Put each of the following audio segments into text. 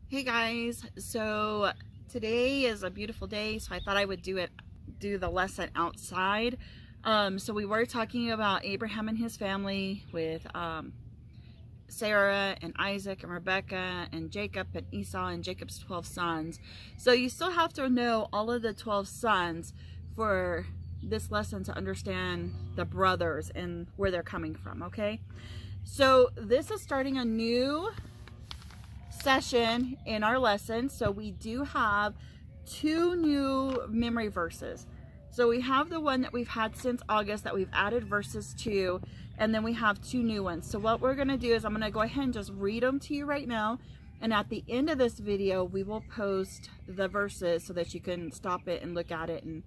Hey guys, so today is a beautiful day, so I thought I would do the lesson outside. So we were talking about Abraham and his family with Sarah and Isaac and Rebecca and Jacob and Esau and Jacob's 12 sons. So you still have to know all of the 12 sons for this lesson to understand the brothers and where they're coming from, okay? So this is starting a new session in our lesson. So we do have two new memory verses. So we have the one that we've had since August that we've added verses to, and then we have two new ones. So what we're going to do is I'm going to go ahead and just read them to you right now, and at the end of this video we will post the verses so that you can stop it and look at it and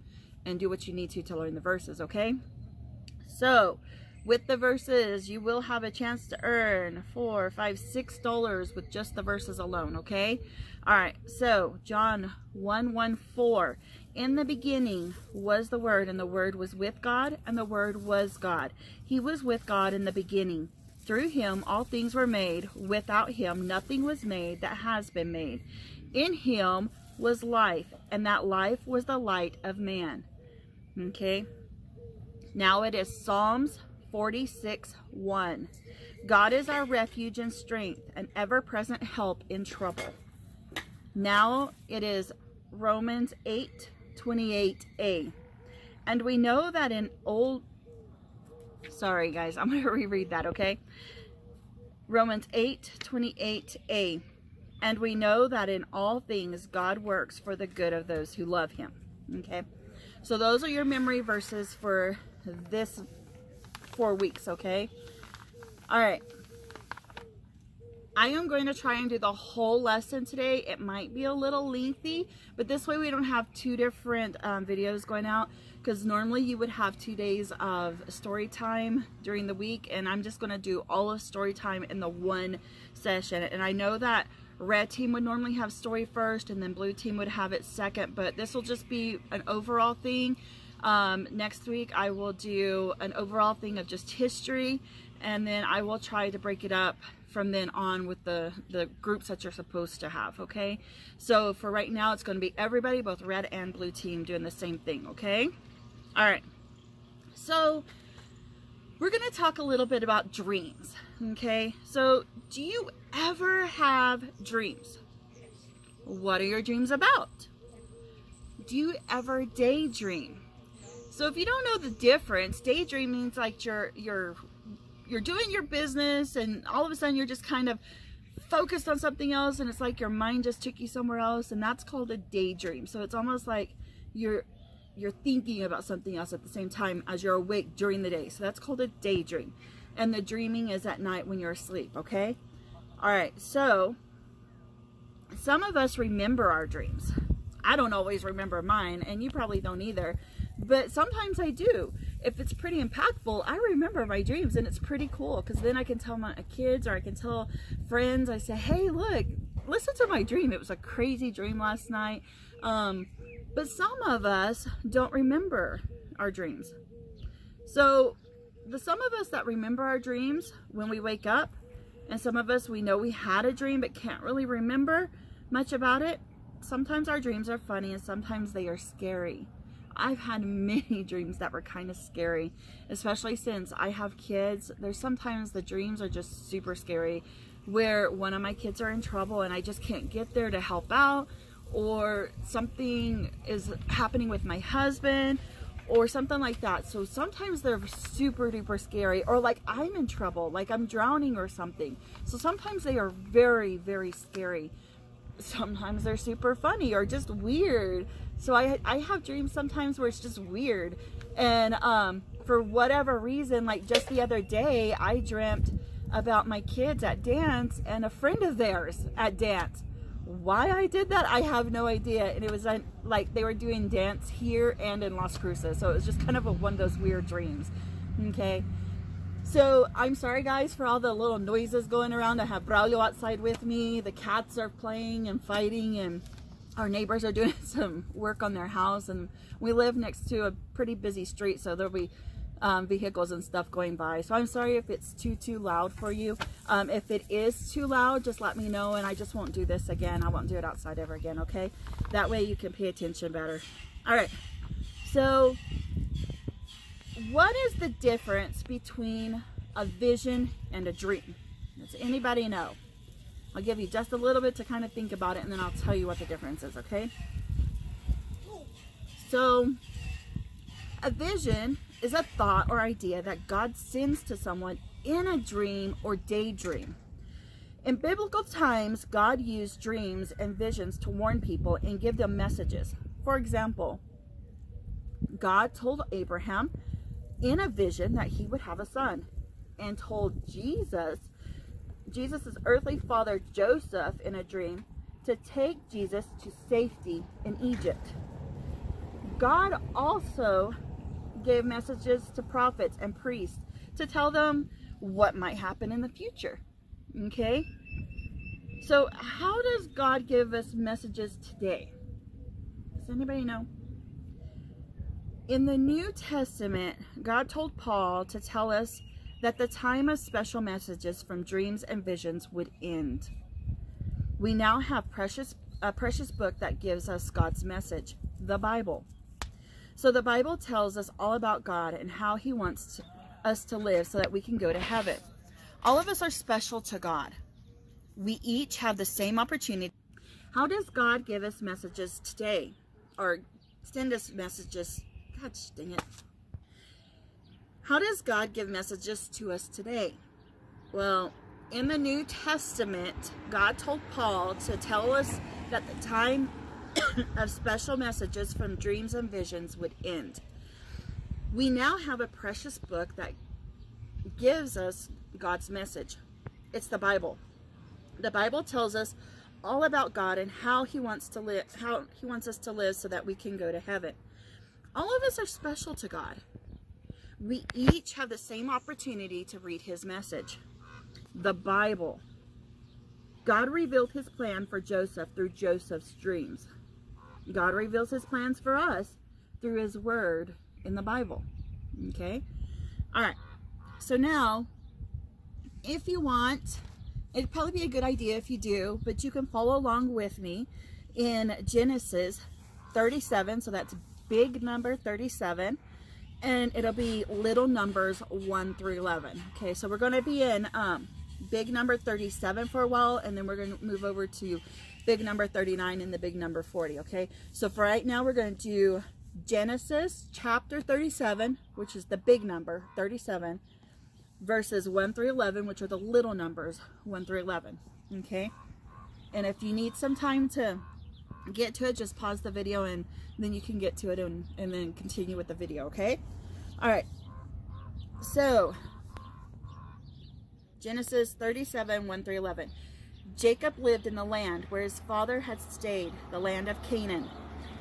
do what you need to learn the verses, okay? So with the verses, you will have a chance to earn $4, $5, $6 with just the verses alone, okay? All right, so John 1:1-4. In the beginning was the Word, and the Word was with God, and the Word was God. He was with God in the beginning. Through him all things were made. Without him nothing was made that has been made. In him was life, and that life was the light of man. Okay? Now it is Psalms 46:1. God is our refuge and strength, an ever-present help in trouble. Now it is Romans 8:28a. And we know that in sorry guys, I'm going to reread that, okay? Romans 8:28a. And we know that in all things God works for the good of those who love him. Okay? So those are your memory verses for this 4 weeks, okay? All right. I am going to try and do the whole lesson today. It might be a little lengthy, but this way we don't have two different videos going out, because normally you would have 2 days of story time during the week, and I'm just going to do all of story time in the one session. And I know that red team would normally have story first and then blue team would have it second, but this will just be an overall thing. Next week I will do an overall thing of just history, and then I will try to break it up from then on with the groups that you're supposed to have, okay? So for right now it's going to be everybody, both red and blue team, doing the same thing, okay? All right, so we're going to talk a little bit about dreams, okay? So do you ever have dreams? What are your dreams about? Do you ever daydream? So if you don't know the difference, daydream means like you're doing your business and all of a sudden you're just kind of focused on something else, and it's like your mind just took you somewhere else, and that's called a daydream. So it's almost like you're thinking about something else at the same time as you're awake during the day. So that's called a daydream. And the dreaming is at night when you're asleep, okay? All right, so some of us remember our dreams. I don't always remember mine, and you probably don't either. But sometimes I do. If it's pretty impactful, I remember my dreams, and it's pretty cool, because then I can tell my kids, or I can tell friends. I say, hey, look, listen to my dream. It was a crazy dream last night. But some of us don't remember our dreams. So some of us that remember our dreams when we wake up, and some of us, we know we had a dream but can't really remember much about it. Sometimes our dreams are funny, and sometimes they are scary. I've had many dreams that were kind of scary, especially since I have kids. There's sometimes the dreams are just super scary, where one of my kids are in trouble and I just can't get there to help out, or something is happening with my husband, or something like that. So sometimes they're super duper scary, or like I'm in trouble, like I'm drowning or something. So sometimes they are very, very scary. Sometimes they're super funny or just weird. So I have dreams sometimes where it's just weird. And for whatever reason, like just the other day, I dreamt about my kids at dance and a friend of theirs at dance. Why I did that, I have no idea. And it was like they were doing dance here and in Las Cruces. So it was just kind of one of those weird dreams. Okay. So I'm sorry guys for all the little noises going around. I have Braulio outside with me. The cats are playing and fighting, and our neighbors are doing some work on their house, and we live next to a pretty busy street, so there'll be vehicles and stuff going by. So I'm sorry if it's too loud for you. If it is too loud, just let me know, and I just won't do this again. I won't do it outside ever again, okay? That way you can pay attention better. All right, so what is the difference between a vision and a dream? Does anybody know? I'll give you just a little bit to kind of think about it, and then I'll tell you what the difference is, okay? So a vision is a thought or idea that God sends to someone in a dream or daydream. In biblical times, God used dreams and visions to warn people and give them messages. For example, God told Abraham in a vision that he would have a son, and told Jesus's earthly father Joseph in a dream to take Jesus to safety in Egypt. God also gave messages to prophets and priests to tell them what might happen in the future. Okay? So how does God give us messages today? Does anybody know? In the New Testament, God told Paul to tell us that the time of special messages from dreams and visions would end. We now have a precious book that gives us God's message, the Bible. So the Bible tells us all about God and how he wants us to live so that we can go to heaven. All of us are special to God. We each have the same opportunity. How does God give us messages today? Or send us messages? God dang it. How does God give messages to us today? Well, in the New Testament, God told Paul to tell us that the time of special messages from dreams and visions would end. We now have a precious book that gives us God's message. It's the Bible. The Bible tells us all about God and how he wants us to live so that we can go to heaven. All of us are special to God. We each have the same opportunity to read his message. The Bible. God revealed his plan for Joseph through Joseph's dreams. God reveals his plans for us through his word in the Bible. Okay? All right. So now, if you want, it'd probably be a good idea if you do, but you can follow along with me in Genesis 37. So that's big number 37. And it'll be little numbers 1 through 11. Okay, so we're going to be in big number 37 for a while, and then we're going to move over to big number 39 and the big number 40. Okay, so for right now we're going to do Genesis chapter 37, which is the big number 37, verses 1 through 11, which are the little numbers 1 through 11. Okay, and if you need some time to get to it, just pause the video and then you can get to it and then continue with the video. Okay, all right, so Genesis 37 1 through 11. Jacob lived in the land where his father had stayed, the land of Canaan.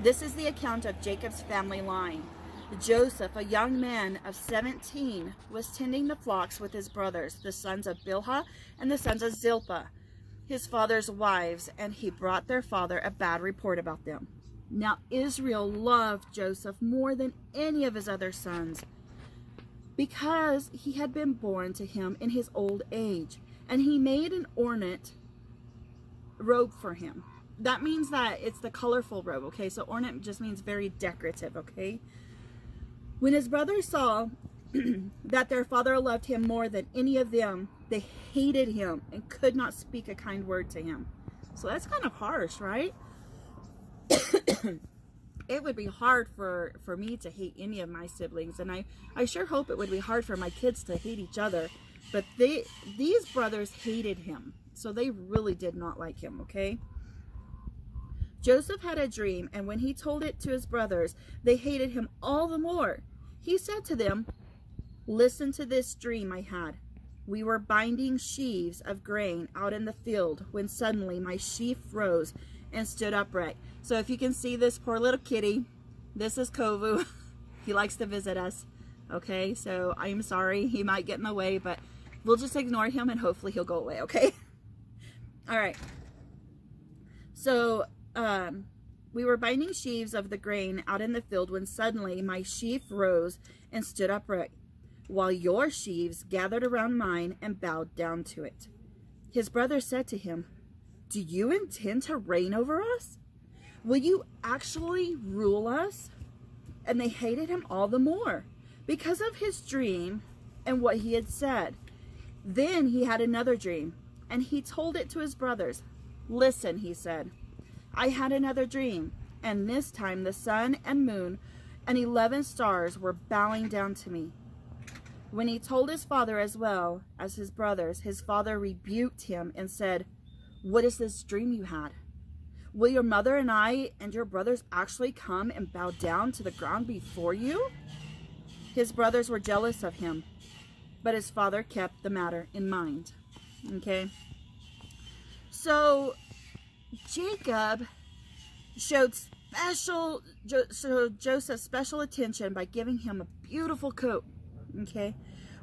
This is the account of Jacob's family line. Joseph, a young man of 17, was tending the flocks with his brothers, the sons of Bilhah and the sons of Zilpah, his father's wives, and he brought their father a bad report about them. Now Israel loved Joseph more than any of his other sons, because he had been born to him in his old age, and he made an ornate robe for him. That means that it's the colorful robe, okay? So ornate just means very decorative, okay? When his brothers saw that their father loved him more than any of them, they hated him and could not speak a kind word to him. So that's kind of harsh, right? It would be hard for me to hate any of my siblings, and I sure hope it would be hard for my kids to hate each other. But these brothers hated him, so they really did not like him, okay? Joseph had a dream, and when he told it to his brothers, they hated him all the more. He said to them, "Listen to this dream I had. We were binding sheaves of grain out in the field when suddenly my sheaf rose and stood upright." So if you can see this poor little kitty, this is Kovu. He likes to visit us. Okay, so I'm sorry. He might get in the way, but we'll just ignore him and hopefully he'll go away, okay? All right. So, we were binding sheaves of the grain out in the field when suddenly my sheaf rose and stood upright. while your sheaves gathered around mine and bowed down to it." His brothers said to him, "Do you intend to reign over us? Will you actually rule us?" And they hated him all the more because of his dream and what he had said. Then he had another dream, and he told it to his brothers. "Listen," he said, "I had another dream, and this time the sun and moon and 11 stars were bowing down to me." When he told his father as well as his brothers, his father rebuked him and said, "What is this dream you had? Will your mother and I and your brothers actually come and bow down to the ground before you?" His brothers were jealous of him, but his father kept the matter in mind. Okay? So Jacob showed Joseph special attention by giving him a beautiful coat, okay,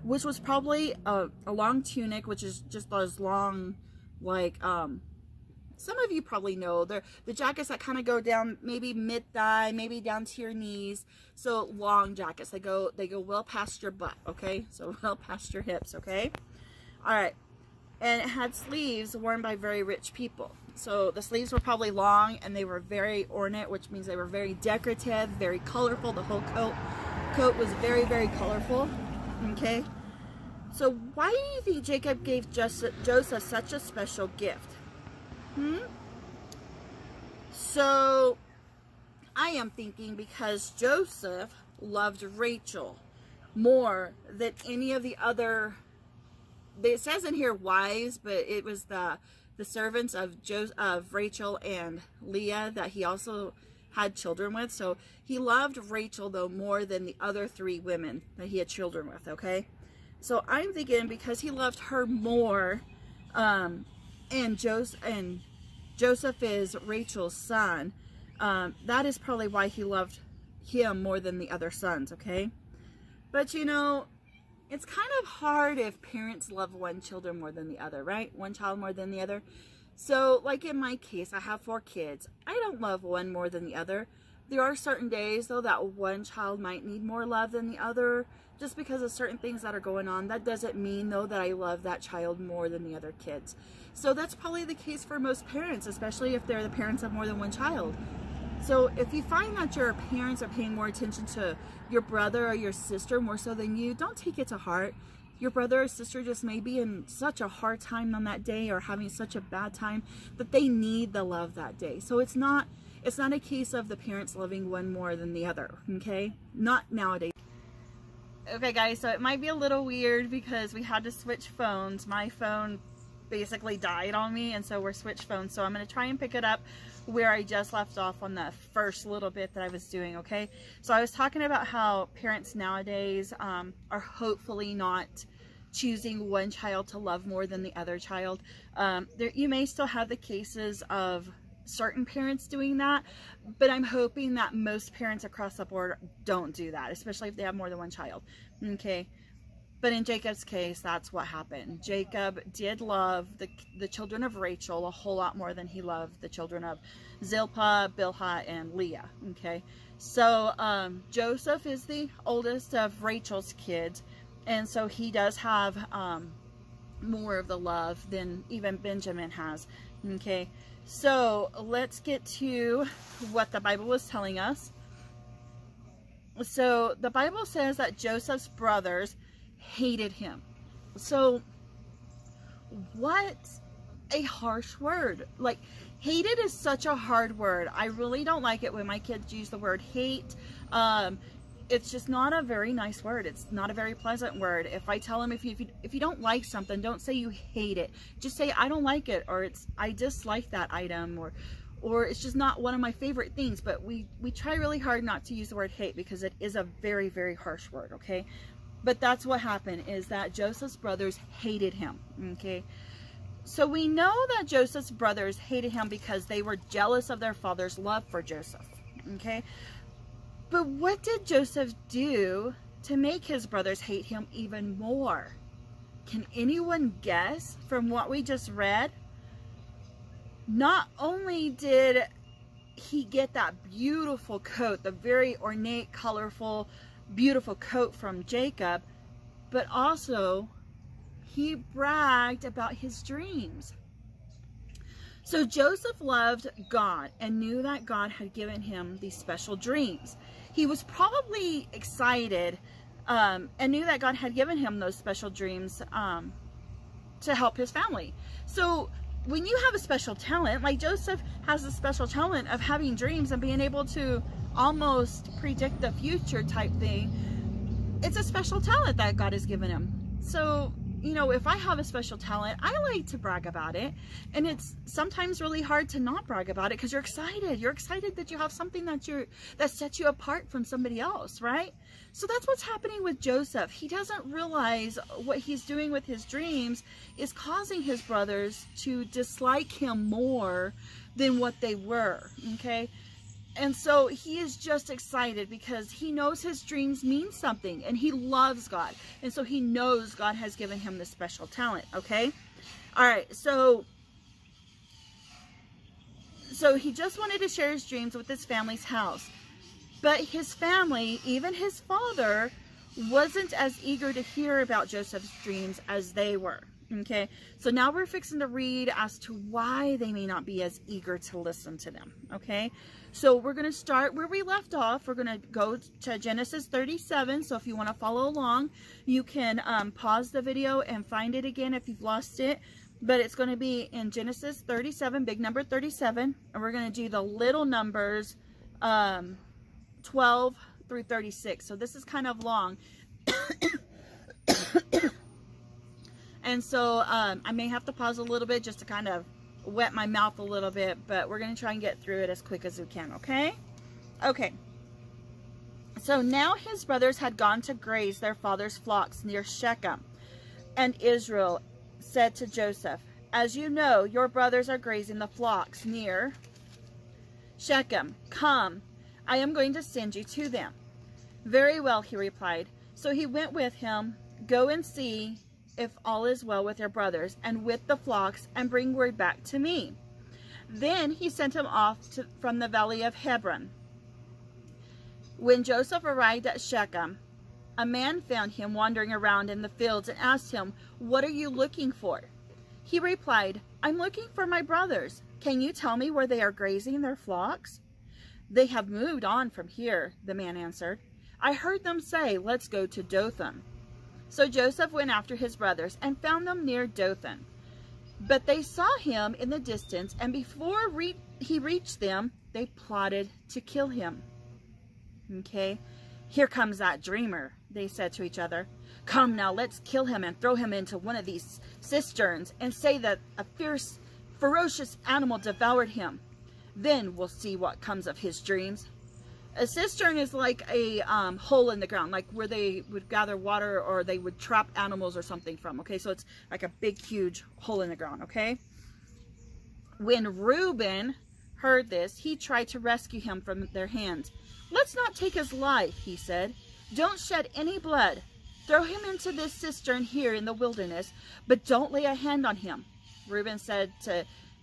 which was probably a long tunic, which is just those long, like, some of you probably know, they're the jackets that kind of go down maybe mid-thigh, maybe down to your knees. So long jackets, they go well past your butt, okay, so well past your hips, okay. All right. And it had sleeves worn by very rich people. So the sleeves were probably long, and they were very ornate, which means they were very decorative, very colorful. The whole coat was very, very colorful. Okay. So why do you think Jacob gave Joseph such a special gift? So I am thinking because Joseph loved Rachel more than any of the other. It says in here wives, but it was the servants of Rachel and Leah that he also had children with. So he loved Rachel, though, more than the other 3 women that he had children with, okay? So I'm thinking because he loved her more, and Joseph is Rachel's son, that is probably why he loved him more than the other sons, okay? But, you know, it's kind of hard if parents love one child more than the other, right? One child more than the other. So, like in my case, I have 4 kids. I don't love one more than the other. There are certain days, though, that one child might need more love than the other, just because of certain things that are going on. That doesn't mean, though, that I love that child more than the other kids. So that's probably the case for most parents, especially if they're the parents of more than one child. So if you find that your parents are paying more attention to your brother or your sister more so than you, don't take it to heart. Your brother or sister just may be in such a hard time on that day or having such a bad time that they need the love that day. So it's not a case of the parents loving one more than the other, okay? Not nowadays. Okay, guys, so it might be a little weird because we had to switch phones. My phone basically died on me, and so we're switched phones. So I'm going to try and pick it up where I just left off on the first little bit that I was doing, okay? So I was talking about how parents nowadays are hopefully not choosing one child to love more than the other child. You may still have the cases of certain parents doing that, but I'm hoping that most parents across the board don't do that, especially if they have more than one child, okay? But in Jacob's case, that's what happened. Jacob did love the children of Rachel a whole lot more than he loved the children of Zilpah, Bilhah, and Leah, okay? So Joseph is the oldest of Rachel's kids, and so he does have more of the love than even Benjamin has, okay? So let's get to what the Bible was telling us. So the Bible says that Joseph's brothers hated him. So what a harsh word. Like, hated is such a hard word. I really don't like it when my kids use the word hate. It's just not a very nice word. It's not a very pleasant word. If I tell them if you don't like something, don't say you hate it. Just say I don't like it, or I dislike that item, or it's just not one of my favorite things. But we try really hard not to use the word hate because it is a very, very harsh word, okay? But that's what happened, is that Joseph's brothers hated him, okay? So we know that Joseph's brothers hated him because they were jealous of their father's love for Joseph, okay? But what did Joseph do to make his brothers hate him even more? Can anyone guess from what we just read? Not only did he get that beautiful coat, the very ornate, colorful, beautiful coat from Jacob, but also he bragged about his dreams. So Joseph loved God and knew that God had given him these special dreams. He was probably excited and knew that God had given him those special dreams to help his family. So when you have a special talent, like Joseph has a special talent of having dreams and being able to almost predict the future type thing, it's a special talent that God has given him. So, you know, if I have a special talent, I like to brag about it. And it's sometimes really hard to not brag about it because you're excited. You're excited that you have something that sets you apart from somebody else, right? So that's what's happening with Joseph. He doesn't realize what he's doing with his dreams is causing his brothers to dislike him more than what they were, okay? And so he is just excited because he knows his dreams mean something and he loves God. And so he knows God has given him this special talent, okay? All right, so he just wanted to share his dreams with his family's house. But his family, even his father, wasn't as eager to hear about Joseph's dreams as they were. Okay, so now we're fixing to read as to why they may not be as eager to listen to them. Okay, so we're going to start where we left off. We're going to go to Genesis 37. So if you want to follow along, you can pause the video and find it again if you've lost it. But it's going to be in Genesis 37, big number 37. And we're going to do the little numbers 12 through 36. So this is kind of long. And so I may have to pause a little bit just to kind of wet my mouth a little bit, but we're going to try and get through it as quick as we can, okay? Okay. So now his brothers had gone to graze their father's flocks near Shechem. And Israel said to Joseph, "As you know, your brothers are grazing the flocks near Shechem. Come, I am going to send you to them." "Very well," he replied. So he went with him. "Go and see if all is well with your brothers and with the flocks, and bring word back to me." Then he sent him off from the valley of Hebron. When Joseph arrived at Shechem, a man found him wandering around in the fields and asked him, "What are you looking for?" He replied, "I'm looking for my brothers. Can you tell me where they are grazing their flocks?" "They have moved on from here," the man answered. "I heard them say, 'Let's go to Dothan.'" So Joseph went after his brothers and found them near Dothan. But they saw him in the distance, and before he reached them, they plotted to kill him. Okay, "Here comes that dreamer," they said to each other. "Come now, let's kill him and throw him into one of these cisterns and say that a fierce, ferocious animal devoured him. Then we'll see what comes of his dreams." A cistern is like a hole in the ground, like where they would gather water or they would trap animals or something from. Okay, so it's like a big, huge hole in the ground, okay? When Reuben heard this, he tried to rescue him from their hands. "Let's not take his life," he said. "Don't shed any blood. Throw him into this cistern here in the wilderness, but don't lay a hand on him." Reuben said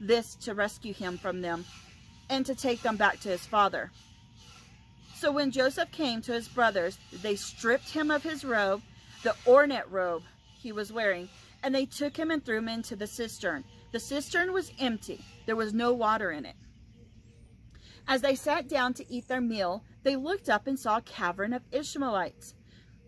this to rescue him from them and to take them back to his father. So when Joseph came to his brothers, they stripped him of his robe, the ornate robe he was wearing, and they took him and threw him into the cistern. The cistern was empty. There was no water in it. As they sat down to eat their meal, they looked up and saw a caravan of Ishmaelites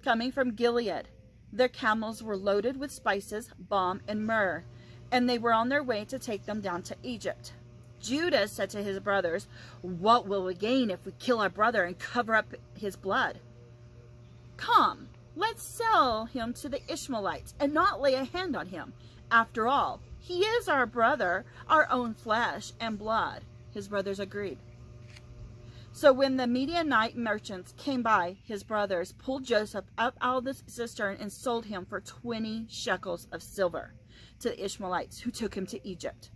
coming from Gilead. Their camels were loaded with spices, balm, and myrrh, and they were on their way to take them down to Egypt. Judah said to his brothers, "What will we gain if we kill our brother and cover up his blood? Come, let's sell him to the Ishmaelites and not lay a hand on him. After all, he is our brother, our own flesh and blood." His brothers agreed. So when the Midianite merchants came by, his brothers pulled Joseph up out of the cistern and sold him for 20 shekels of silver to the Ishmaelites, who took him to Egypt.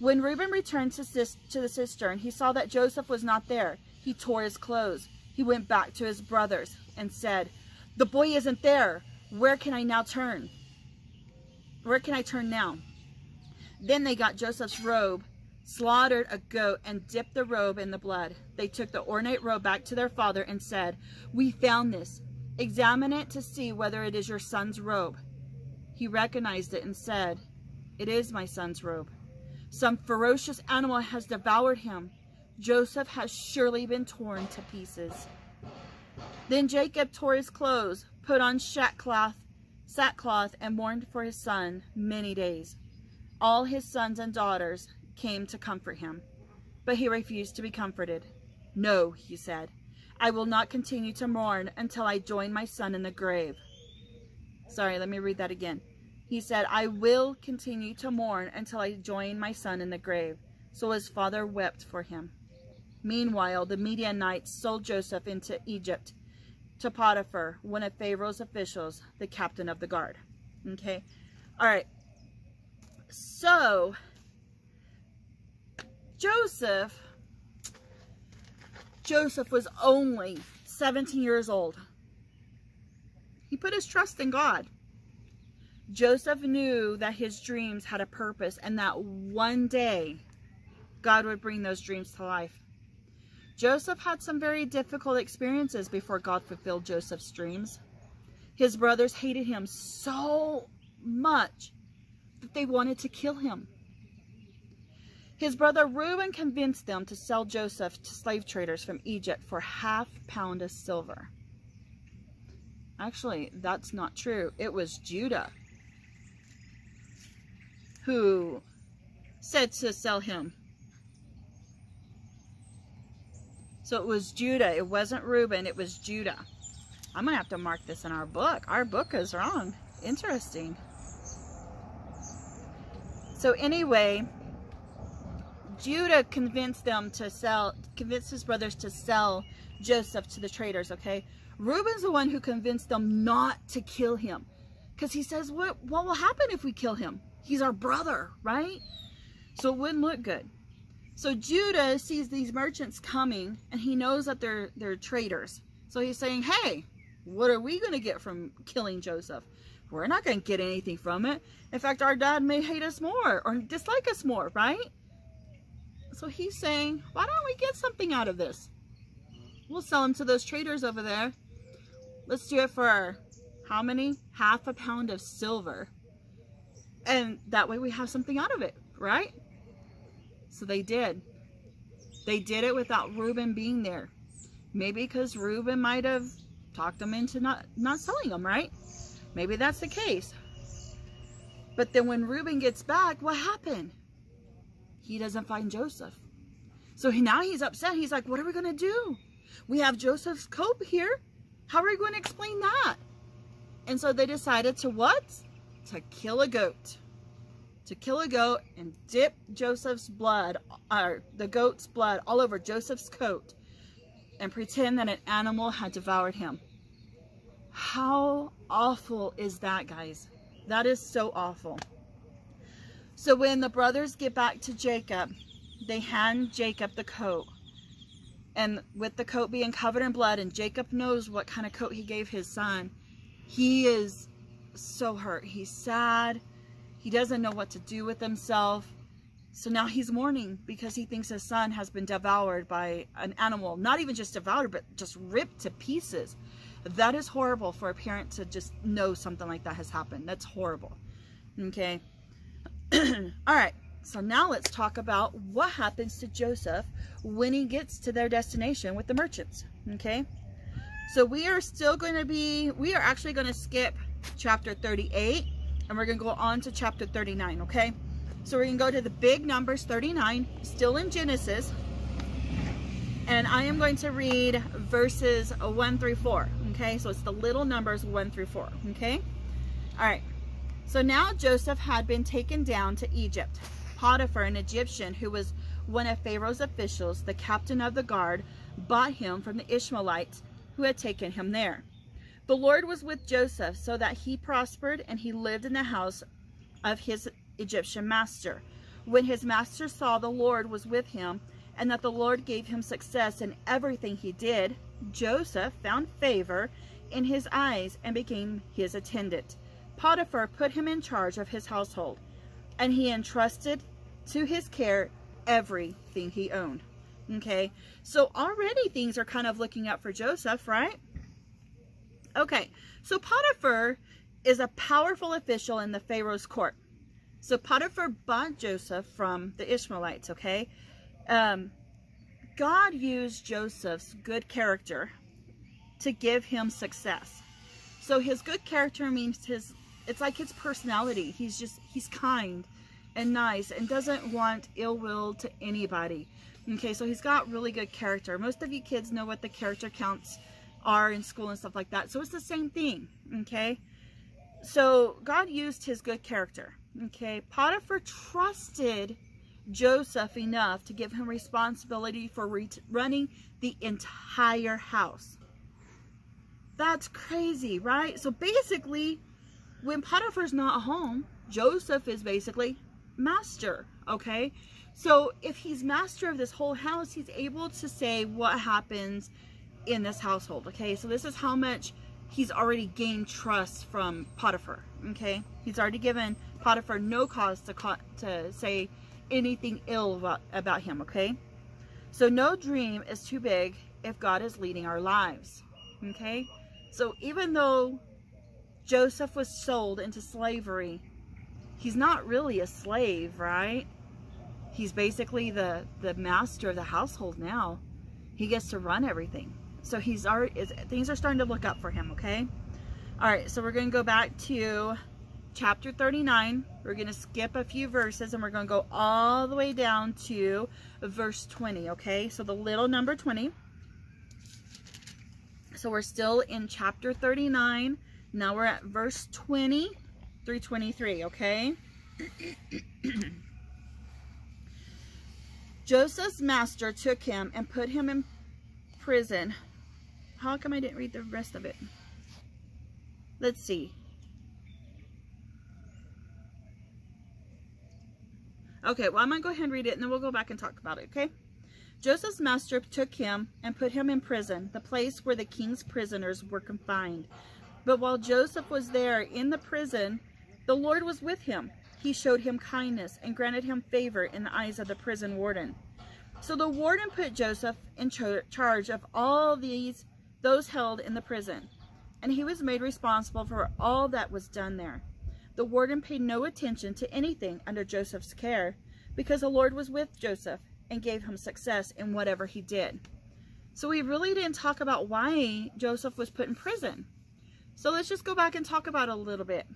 When Reuben returned to the cistern, he saw that Joseph was not there. He tore his clothes. He went back to his brothers and said, "The boy isn't there. Where can I now turn? Where can I turn now?" Then they got Joseph's robe, slaughtered a goat, and dipped the robe in the blood. They took the ornate robe back to their father and said, "We found this. Examine it to see whether it is your son's robe. He recognized it and said, it is my son's robe. Some ferocious animal has devoured him. Joseph has surely been torn to pieces. Then Jacob tore his clothes, put on sackcloth, and mourned for his son many days. All his sons and daughters came to comfort him, but he refused to be comforted. No, he said, I will not continue to mourn until I join my son in the grave. Sorry, let me read that again. He said, I will continue to mourn until I join my son in the grave. So his father wept for him. Meanwhile, the Midianites sold Joseph into Egypt to Potiphar, one of Pharaoh's officials, the captain of the guard. Okay. All right. So, Joseph was only 17 years old. He put his trust in God. Joseph knew that his dreams had a purpose and that one day God would bring those dreams to life. Joseph had some very difficult experiences before God fulfilled Joseph's dreams. His brothers hated him so much that they wanted to kill him. His brother Reuben convinced them to sell Joseph to slave traders from Egypt for ½ pound of silver. Actually, that's not true. It was Judah who said to sell him. So it was Judah. It wasn't Reuben. It was Judah. I'm going to have to mark this in our book. Our book is wrong. Interesting. So anyway, Judah convinced his brothers to sell Joseph to the traders, okay? Reuben's the one who convinced them not to kill him. Because he says, what will happen if we kill him? He's our brother, right? So it wouldn't look good. So Judah sees these merchants coming, and he knows that they're traders. So he's saying, hey, what are we going to get from killing Joseph? We're not going to get anything from it. In fact, our dad may hate us more or dislike us more, right? So he's saying, why don't we get something out of this? We'll sell them to those traders over there. Let's do it for how many? ½ pound of silver. And that way we have something out of it, right? So they did. They did it without Reuben being there. Maybe because Reuben might have talked them into not selling them, right? Maybe that's the case. But then when Reuben gets back, what happened? He doesn't find Joseph. So now he's upset. He's like, what are we going to do? We have Joseph's coat here. How are we going to explain that? And so they decided to what? To kill a goat. To kill a goat and dip Joseph's blood, or the goat's blood, all over Joseph's coat and pretend that an animal had devoured him. How awful is that, guys? That is so awful. So when the brothers get back to Jacob, they hand Jacob the coat. And with the coat being covered in blood, and Jacob knows what kind of coat he gave his son, he is so hurt. He's sad. He doesn't know what to do with himself. So now he's mourning because he thinks his son has been devoured by an animal. Not even just devoured, but just ripped to pieces. That is horrible for a parent to just know something like that has happened. That's horrible. Okay. All right. So now let's talk about what happens to Joseph when he gets to their destination with the merchants. Okay. So we are actually going to skip chapter 38. And we're going to go on to chapter 39, okay? So we're going to go to the big numbers, 39, still in Genesis. And I am going to read verses 1 through 4, okay? So it's the little numbers 1 through 4, okay? All right. So now Joseph had been taken down to Egypt. Potiphar, an Egyptian who was one of Pharaoh's officials, the captain of the guard, bought him from the Ishmaelites who had taken him there. The Lord was with Joseph so that he prospered, and he lived in the house of his Egyptian master. When his master saw the Lord was with him and that the Lord gave him success in everything he did, Joseph found favor in his eyes and became his attendant. Potiphar put him in charge of his household, and he entrusted to his care everything he owned. Okay, so already things are kind of looking up for Joseph, right? Okay, so Potiphar is a powerful official in the Pharaoh's court. So Potiphar bought Joseph from the Ishmaelites, okay? God used Joseph's good character to give him success. So his good character means it's like his personality. He's kind and nice and doesn't want ill will to anybody. Okay, so he's got really good character. Most of you kids know what the character counts are in school and stuff like that. So it's the same thing, okay? So God used his good character, okay? Potiphar trusted Joseph enough to give him responsibility for running the entire house. That's crazy, right? So basically, when Potiphar's not home, Joseph is basically master, okay? So if he's master of this whole house, he's able to say what happens in this household, okay? So this is how much he's already gained trust from Potiphar, okay? He's already given Potiphar no cause to say anything ill about him, okay? So no dream is too big if God is leading our lives, okay? So even though Joseph was sold into slavery, he's not really a slave, right? He's basically the master of the household now. He gets to run everything. So things are starting to look up for him, okay? All right, so we're going to go back to chapter 39. We're going to skip a few verses and we're going to go all the way down to verse 20, okay? So the little number 20. So we're still in chapter 39. Now we're at verse 20 through 23, okay? Joseph's master took him and put him in prison. How come I didn't read the rest of it? Let's see. Okay, well, I'm going to go ahead and read it, and then we'll go back and talk about it, okay? Joseph's master took him and put him in prison, the place where the king's prisoners were confined. But while Joseph was there in the prison, the Lord was with him. He showed him kindness and granted him favor in the eyes of the prison warden. So the warden put Joseph in charge of all those held in the prison, and he was made responsible for all that was done there. The warden paid no attention to anything under Joseph's care, because the Lord was with Joseph and gave him success in whatever he did. So we really didn't talk about why Joseph was put in prison. So let's just go back and talk about it a little bit.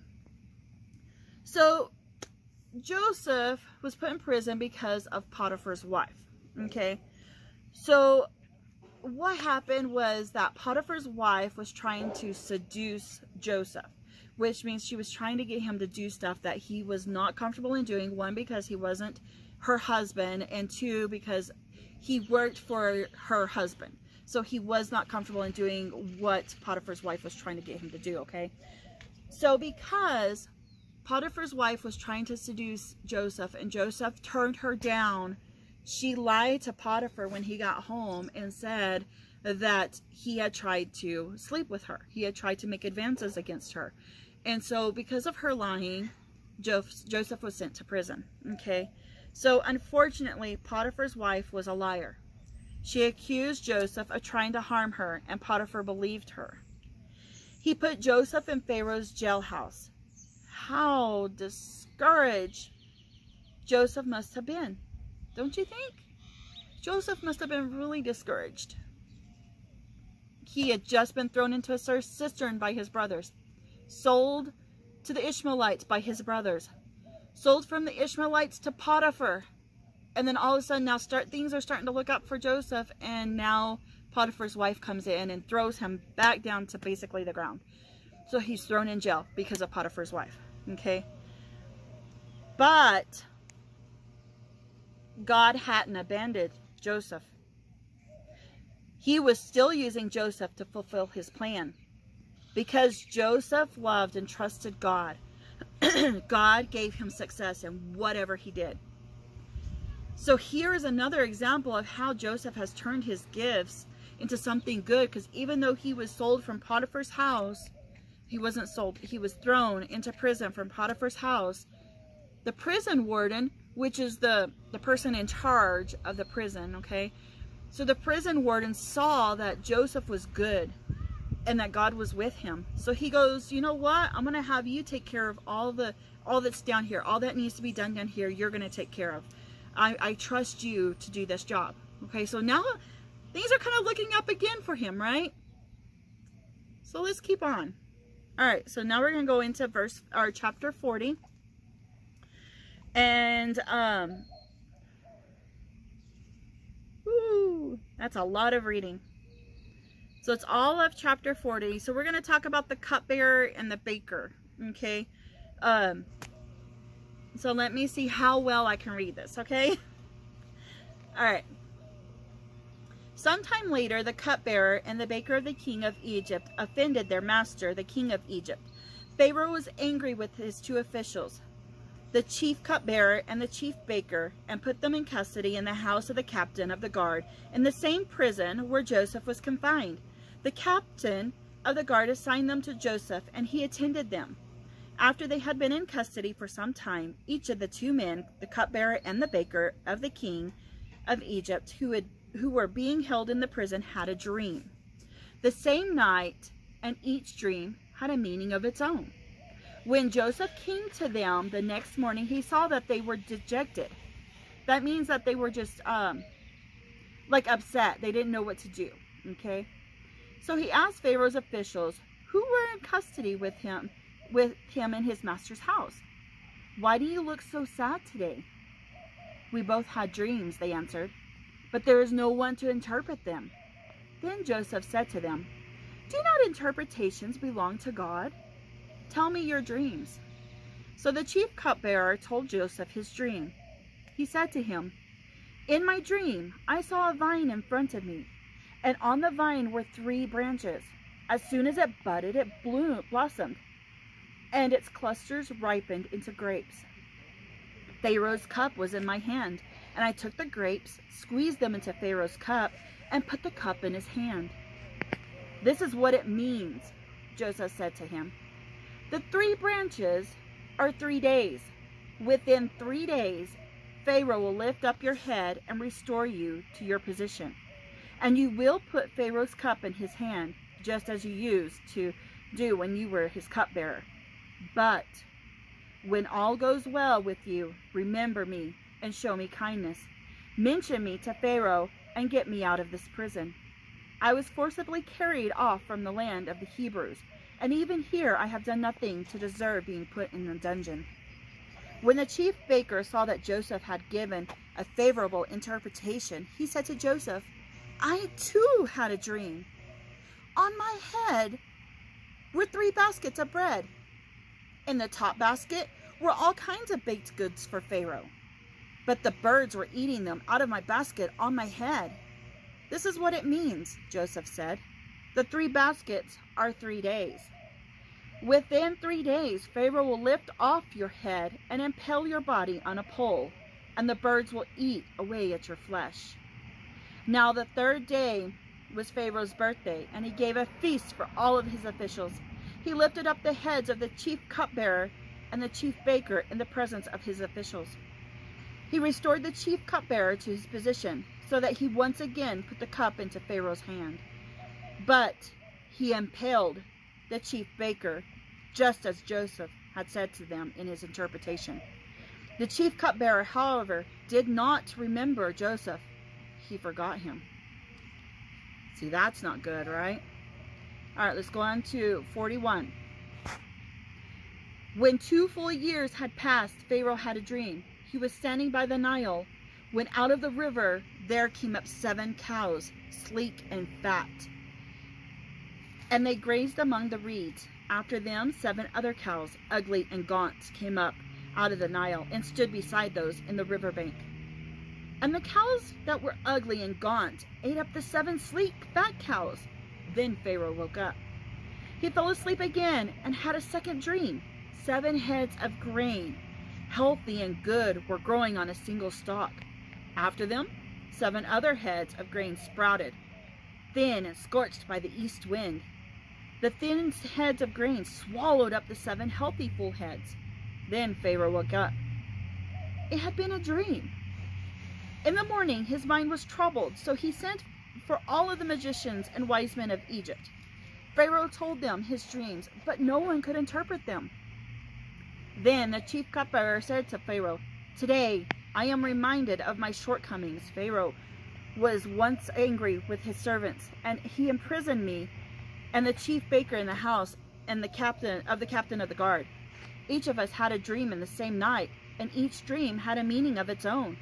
So Joseph was put in prison because of Potiphar's wife, okay? So what happened was that Potiphar's wife was trying to seduce Joseph, which means she was trying to get him to do stuff that he was not comfortable in doing. One, because he wasn't her husband, and two, because he worked for her husband. So he was not comfortable in doing what Potiphar's wife was trying to get him to do, okay? So because Potiphar's wife was trying to seduce Joseph and Joseph turned her down, she lied to Potiphar when he got home and said that he had tried to sleep with her. He had tried to make advances against her. And so because of her lying, Joseph was sent to prison, okay? So unfortunately, Potiphar's wife was a liar. She accused Joseph of trying to harm her, and Potiphar believed her. He put Joseph in Pharaoh's jailhouse. How discouraged Joseph must have been, don't you think? Joseph must have been really discouraged. He had just been thrown into a cistern by his brothers, sold to the Ishmaelites by his brothers, sold from the Ishmaelites to Potiphar, and then all of a sudden now things are starting to look up for Joseph, and now Potiphar's wife comes in and throws him back down to basically the ground. So he's thrown in jail because of Potiphar's wife, okay? But God hadn't abandoned Joseph. He was still using Joseph to fulfill his plan. Because Joseph loved and trusted God, God gave him success in whatever he did. So here is another example of how Joseph has turned his gifts into something good, because even though he was sold from Potiphar's house, he wasn't sold. He was thrown into prison from Potiphar's house. The prison warden, which is the person in charge of the prison, okay? So the prison warden saw that Joseph was good and that God was with him. So he goes, you know what? I'm going to have you take care of all that's down here. All that needs to be done down here, you're going to take care of. I trust you to do this job. Okay, so now things are kind of looking up again for him, right? So let's keep on. All right, so now we're going to go into chapter 40. And, that's a lot of reading. So it's all of chapter 40. So we're going to talk about the cupbearer and the baker. Okay. So let me see how well I can read this. Okay. All right. Sometime later, the cupbearer and the baker of the king of Egypt offended their master, the king of Egypt. Pharaoh was angry with his two officials, the chief cupbearer and the chief baker, and put them in custody in the house of the captain of the guard, in the same prison where Joseph was confined. The captain of the guard assigned them to Joseph, and he attended them. After they had been in custody for some time, each of the two men, the cupbearer and the baker of the king of Egypt, who were being held in the prison, had a dream. The same night, and each dream had a meaning of its own. When Joseph came to them the next morning, he saw that they were dejected. That means that they were just like upset. They didn't know what to do. Okay. So he asked Pharaoh's officials who were in custody with him in his master's house. Why do you look so sad today? We both had dreams, they answered, but there is no one to interpret them. Then Joseph said to them, do not interpretations belong to God? Tell me your dreams. So the chief cupbearer told Joseph his dream. He said to him, in my dream, I saw a vine in front of me, and on the vine were 3 branches. As soon as it budded, it blossomed, and its clusters ripened into grapes. Pharaoh's cup was in my hand, and I took the grapes, squeezed them into Pharaoh's cup, and put the cup in his hand. This is what it means, Joseph said to him. The 3 branches are 3 days. Within 3 days, Pharaoh will lift up your head and restore you to your position. And you will put Pharaoh's cup in his hand, just as you used to do when you were his cupbearer. But when all goes well with you, remember me and show me kindness. Mention me to Pharaoh and get me out of this prison. I was forcibly carried off from the land of the Hebrews, and even here I have done nothing to deserve being put in the dungeon. When the chief baker saw that Joseph had given a favorable interpretation, he said to Joseph, I too had a dream. On my head were 3 baskets of bread. In the top basket were all kinds of baked goods for Pharaoh. But the birds were eating them out of my basket on my head. This is what it means, Joseph said. The 3 baskets are 3 days. Within 3 days, Pharaoh will lift off your head and impale your body on a pole, and the birds will eat away at your flesh. Now the 3rd day was Pharaoh's birthday, and he gave a feast for all of his officials. He lifted up the heads of the chief cupbearer and the chief baker in the presence of his officials. He restored the chief cupbearer to his position, so that he once again put the cup into Pharaoh's hand. But he impaled the chief baker, just as Joseph had said to them in his interpretation. The chief cupbearer, however, did not remember Joseph. He forgot him. See, that's not good, right? All right, let's go on to 41. When 2 full years had passed, Pharaoh had a dream. He was standing by the Nile, when out of the river there came up 7 cows, sleek and fat. And they grazed among the reeds. After them, 7 other cows, ugly and gaunt, came up out of the Nile and stood beside those in the riverbank. And the cows that were ugly and gaunt ate up the 7 sleek, fat cows. Then Pharaoh woke up. He fell asleep again and had a second dream. 7 heads of grain, healthy and good, were growing on a single stalk. After them, 7 other heads of grain sprouted, thin and scorched by the east wind. The thin heads of grain swallowed up the 7 healthy full heads. Then Pharaoh woke up. It had been a dream. In the morning his mind was troubled, so he sent for all of the magicians and wise men of Egypt. Pharaoh told them his dreams, but no one could interpret them. Then the chief cupbearer said to Pharaoh, "Today I am reminded of my shortcomings. Pharaoh was once angry with his servants, and he imprisoned me and the chief baker in the house and the captain of the guard. Each of us had a dream in the same night, and each dream had a meaning of its own.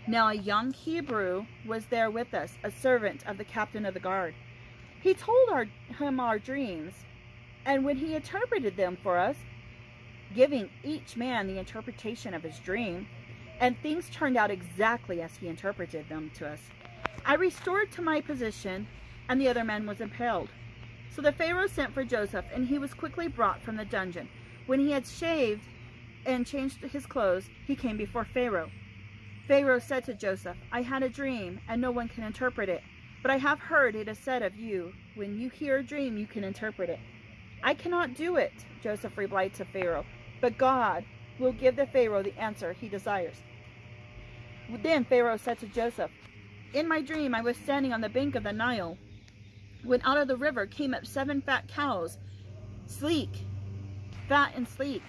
Now a young Hebrew was there with us, a servant of the captain of the guard. He told him our dreams, and when he interpreted them for us, giving each man the interpretation of his dream, and things turned out exactly as he interpreted them to us, I restored to my position, and the other man was impaled." So the Pharaoh sent for Joseph, and he was quickly brought from the dungeon. When he had shaved and changed his clothes, he came before Pharaoh. Pharaoh said to Joseph, "I had a dream, and no one can interpret it. But I have heard it is said of you, when you hear a dream, you can interpret it." "I cannot do it," Joseph replied to Pharaoh, "but God will give the Pharaoh the answer he desires." Then Pharaoh said to Joseph, "In my dream I was standing on the bank of the Nile, when out of the river came up 7 fat cows, fat and sleek,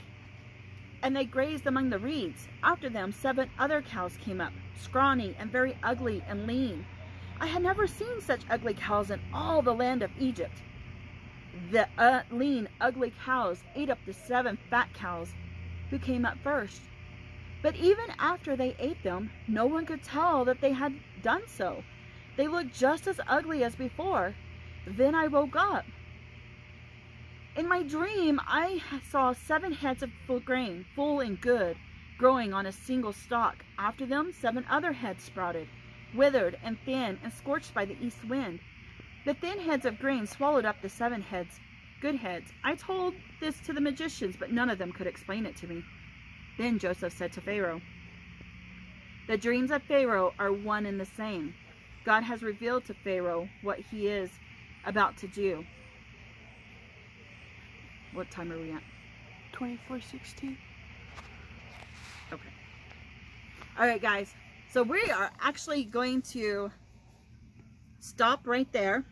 and they grazed among the reeds. After them 7 other cows came up, scrawny and very ugly and lean. I had never seen such ugly cows in all the land of Egypt. The lean, ugly cows ate up the 7 fat cows who came up first. But even after they ate them, no one could tell that they had done so. They looked just as ugly as before. Then I woke up. In my dream, I saw 7 heads of full grain, full and good, growing on a single stalk. After them, 7 other heads sprouted, withered and thin and scorched by the east wind. The thin heads of grain swallowed up the 7 heads, good heads. I told this to the magicians, but none of them could explain it to me." Then Joseph said to Pharaoh, "The dreams of Pharaoh are one and the same. God has revealed to Pharaoh what he is about to do." What time are we at? 24:16. Okay. All right, guys. So we are actually going to stop right there.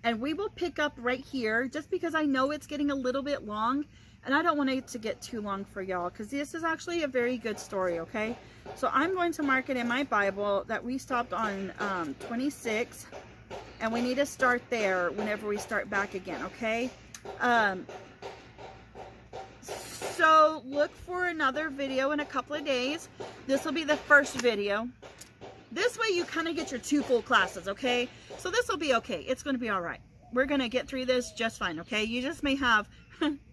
And we will pick up right here, just because I know it's getting a little bit long. And I don't want it to get too long for y'all, because this is actually a very good story, okay? So I'm going to mark it in my Bible that we stopped on 26. And we need to start there whenever we start back again, okay? So look for another video in a couple of days. This will be the first video. This way you kind of get your 2 full classes, okay? So this will be okay. It's going to be all right. We're going to get through this just fine, okay? You just may have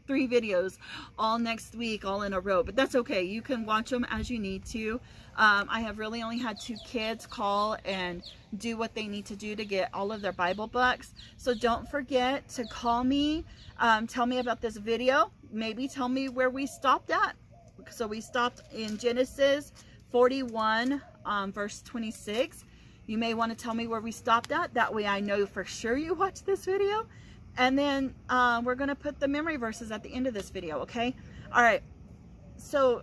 3 videos all next week, all in a row, but that's okay. You can watch them as you need to. I have really only had 2 kids call and do what they need to do to get all of their Bible books. So don't forget to call me, tell me about this video, maybe tell me where we stopped at. So we stopped in Genesis 41, verse 26. You may want to tell me where we stopped at. That way I know for sure you watched this video. And then we're going to put the memory verses at the end of this video, okay? All right. So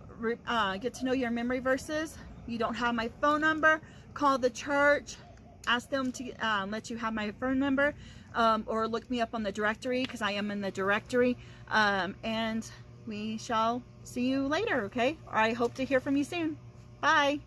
get to know your memory verses. You don't have my phone number, call the church, ask them to let you have my phone number, or look me up on the directory, because I am in the directory. And we shall see you later, okay? Or I hope to hear from you soon. Bye.